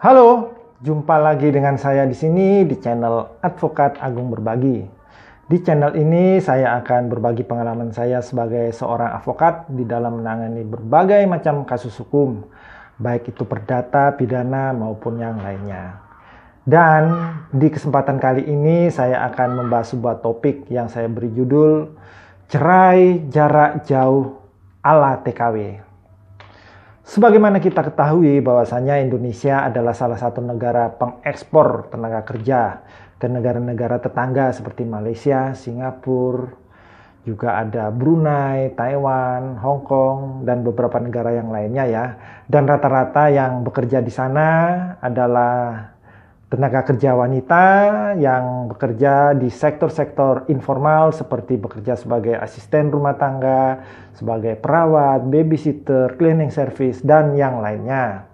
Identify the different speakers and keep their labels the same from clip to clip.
Speaker 1: Halo, jumpa lagi dengan saya di sini di channel Advokat Agung Berbagi. Di channel ini saya akan berbagi pengalaman saya sebagai seorang advokat di dalam menangani berbagai macam kasus hukum, baik itu perdata, pidana maupun yang lainnya. Dan di kesempatan kali ini saya akan membahas sebuah topik yang saya beri judul Cerai Jarak Jauh ala TKW. Sebagaimana kita ketahui bahwasanya Indonesia adalah salah satu negara pengekspor tenaga kerja ke negara-negara tetangga seperti Malaysia, Singapura, juga ada Brunei, Taiwan, Hong Kong, dan beberapa negara yang lainnya ya. Dan rata-rata yang bekerja di sana adalah tenaga kerja wanita yang bekerja di sektor-sektor informal seperti bekerja sebagai asisten rumah tangga, sebagai perawat, babysitter, cleaning service, dan yang lainnya.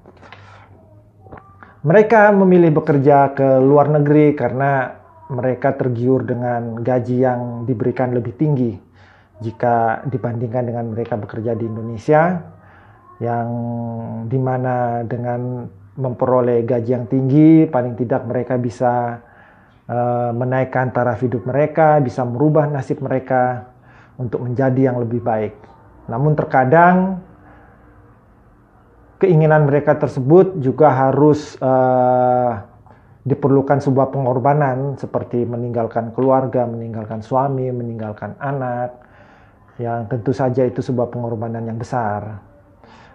Speaker 1: Mereka memilih bekerja ke luar negeri karena mereka tergiur dengan gaji yang diberikan lebih tinggi jika dibandingkan dengan mereka bekerja di Indonesia, yang dimana dengan memperoleh gaji yang tinggi, paling tidak mereka bisa menaikkan taraf hidup mereka, bisa merubah nasib mereka untuk menjadi yang lebih baik. Namun terkadang keinginan mereka tersebut juga harus diperlukan sebuah pengorbanan seperti meninggalkan keluarga, meninggalkan suami, meninggalkan anak, yang tentu saja itu sebuah pengorbanan yang besar.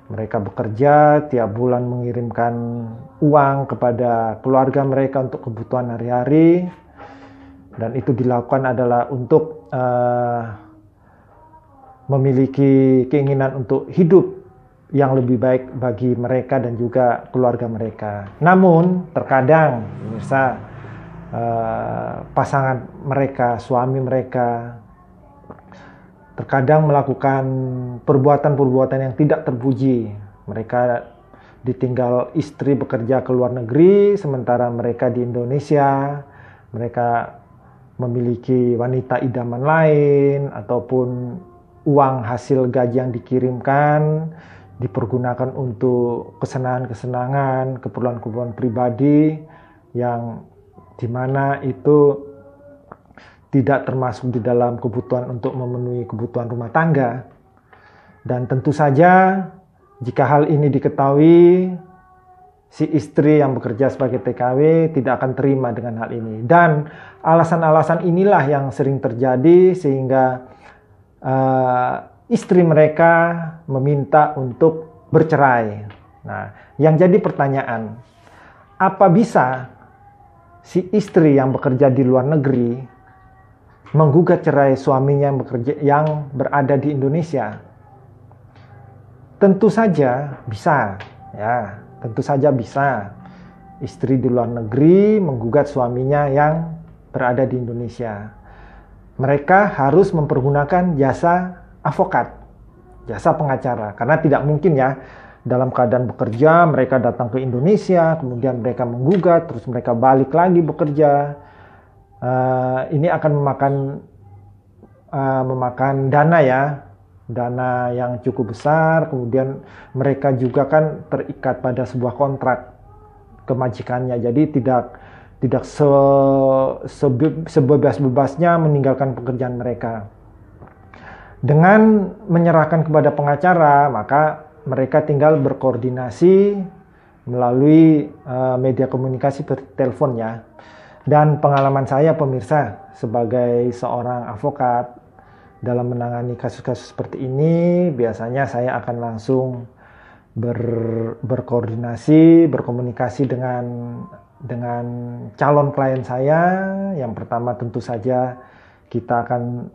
Speaker 1: Mereka bekerja tiap bulan mengirimkan uang kepada keluarga mereka untuk kebutuhan hari-hari, dan itu dilakukan adalah untuk memiliki keinginan untuk hidup yang lebih baik bagi mereka dan juga keluarga mereka. Namun terkadang pemirsa, pasangan mereka, suami mereka terkadang melakukan perbuatan-perbuatan yang tidak terpuji. Mereka ditinggal istri bekerja ke luar negeri, sementara mereka di Indonesia, mereka memiliki wanita idaman lain, ataupun uang hasil gaji yang dikirimkan dipergunakan untuk kesenangan-kesenangan, keperluan-keperluan pribadi yang dimana itu tidak termasuk di dalam kebutuhan untuk memenuhi kebutuhan rumah tangga. Dan tentu saja jika hal ini diketahui, si istri yang bekerja sebagai TKW tidak akan terima dengan hal ini. Dan alasan-alasan inilah yang sering terjadi sehingga istri mereka meminta untuk bercerai. Nah, yang jadi pertanyaan, apa bisa si istri yang bekerja di luar negeri menggugat cerai suaminya yang berada di Indonesia? Tentu saja bisa, ya, tentu saja bisa. Istri di luar negeri menggugat suaminya yang berada di Indonesia. Mereka harus mempergunakan jasa advokat, jasa pengacara, karena tidak mungkin ya dalam keadaan bekerja mereka datang ke Indonesia, kemudian mereka menggugat, terus mereka balik lagi bekerja. Ini akan memakan dana ya, dana yang cukup besar. Kemudian mereka juga kan terikat pada sebuah kontrak kemajikannya, jadi tidak sebebas-bebasnya meninggalkan pekerjaan mereka. Dengan menyerahkan kepada pengacara, maka mereka tinggal berkoordinasi melalui media komunikasi seperti telepon ya. Dan pengalaman saya pemirsa sebagai seorang advokat dalam menangani kasus-kasus seperti ini, biasanya saya akan langsung berkoordinasi, berkomunikasi dengan calon klien saya. Yang pertama tentu saja kita akan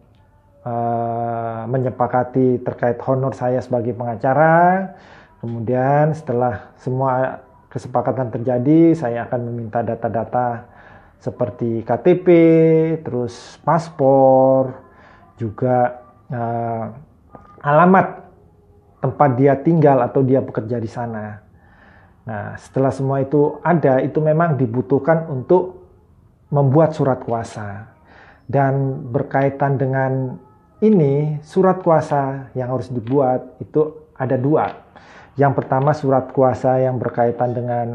Speaker 1: menyepakati terkait honor saya sebagai pengacara. Kemudian setelah semua kesepakatan terjadi, saya akan meminta data-data seperti KTP, terus paspor, juga alamat tempat dia tinggal atau dia bekerja di sana. Nah, setelah semua itu ada, itu memang dibutuhkan untuk membuat surat kuasa. Dan berkaitan dengan ini, surat kuasa yang harus dibuat itu ada dua. Yang pertama surat kuasa yang berkaitan dengan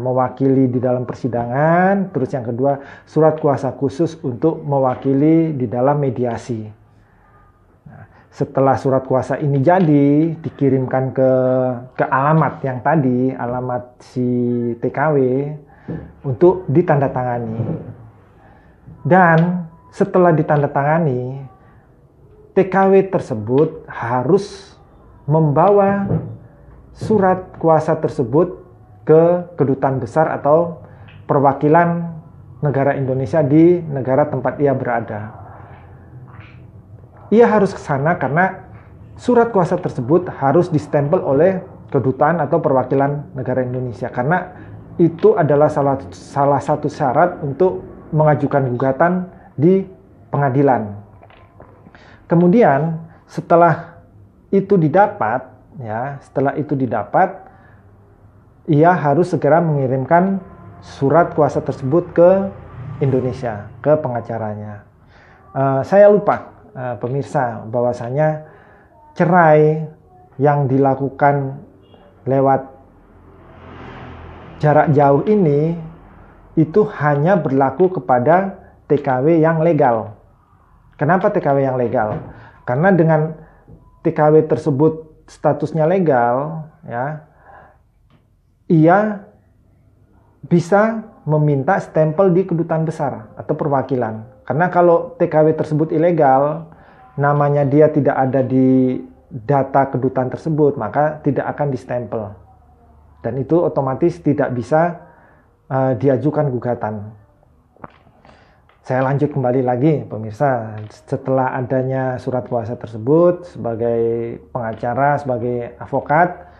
Speaker 1: mewakili di dalam persidangan. Terus yang kedua surat kuasa khusus untuk mewakili di dalam mediasi. Nah, setelah surat kuasa ini jadi, dikirimkan ke alamat yang tadi, alamat si TKW untuk ditandatangani. Dan setelah ditandatangani, TKW tersebut harus membawa surat kuasa tersebut ke kedutaan besar atau perwakilan negara Indonesia di negara tempat ia berada. Ia harus ke sana karena surat kuasa tersebut harus distempel oleh kedutaan atau perwakilan negara Indonesia, karena itu adalah salah satu syarat untuk mengajukan gugatan di pengadilan. Kemudian setelah itu didapat, ia harus segera mengirimkan surat kuasa tersebut ke Indonesia, ke pengacaranya. Saya lupa, pemirsa, bahwasanya cerai yang dilakukan lewat jarak jauh ini itu hanya berlaku kepada TKW yang legal. Kenapa TKW yang legal? Karena dengan TKW tersebut statusnya legal, ya, ia bisa meminta stempel di kedutaan besar atau perwakilan. Karena kalau TKW tersebut ilegal, namanya dia tidak ada di data kedutaan tersebut, maka tidak akan distempel. Dan itu otomatis tidak bisa diajukan gugatan. Saya lanjut kembali lagi, pemirsa. Setelah adanya surat kuasa tersebut, sebagai pengacara, sebagai advokat,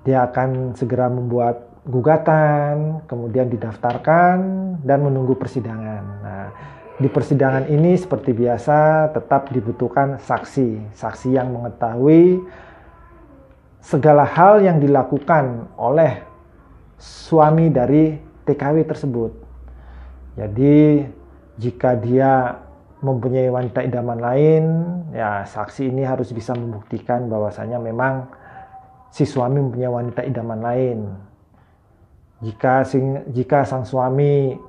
Speaker 1: dia akan segera membuat gugatan, kemudian didaftarkan, dan menunggu persidangan. Nah, di persidangan ini seperti biasa tetap dibutuhkan saksi yang mengetahui segala hal yang dilakukan oleh suami dari TKW tersebut. Jadi jika dia mempunyai wanita idaman lain, ya saksi ini harus bisa membuktikan bahwasanya memang si suami mempunyai wanita idaman lain. Jika sang suami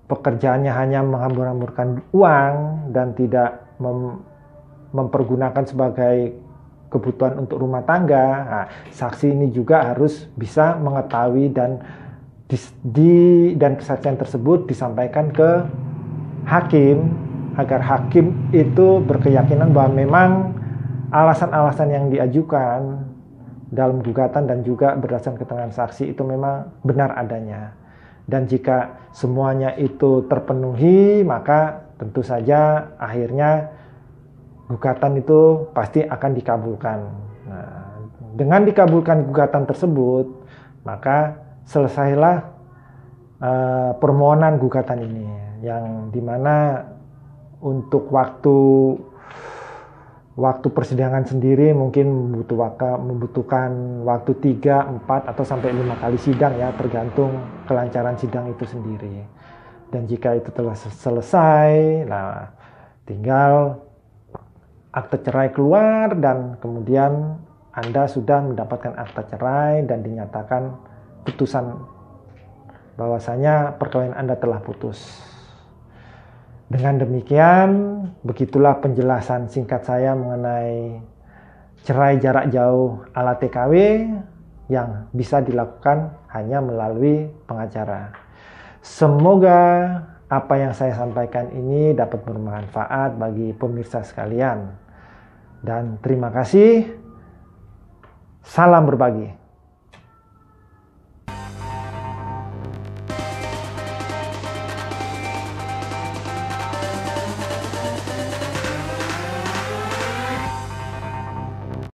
Speaker 1: pekerjaannya hanya menghambur-hamburkan uang dan tidak mempergunakan sebagai kebutuhan untuk rumah tangga, nah, saksi ini juga harus bisa mengetahui dan kesaksian tersebut disampaikan ke hakim agar hakim itu berkeyakinan bahwa memang alasan-alasan yang diajukan dalam gugatan dan juga berdasarkan keterangan saksi itu memang benar adanya. Dan jika semuanya itu terpenuhi, maka tentu saja akhirnya gugatan itu pasti akan dikabulkan. Nah, dengan dikabulkan gugatan tersebut, maka selesailah permohonan gugatan ini, yang dimana untuk waktu persidangan sendiri mungkin membutuhkan waktu 3, 4 atau sampai 5 kali sidang, ya, tergantung kelancaran sidang itu sendiri. Dan jika itu telah selesai, nah tinggal akte cerai keluar dan kemudian Anda sudah mendapatkan akte cerai dan dinyatakan putusan bahwasanya perkawinan Anda telah putus. Dengan demikian, begitulah penjelasan singkat saya mengenai cerai jarak jauh ala TKW yang bisa dilakukan hanya melalui pengacara. Semoga apa yang saya sampaikan ini dapat bermanfaat bagi pemirsa sekalian. Dan terima kasih. Salam berbagi.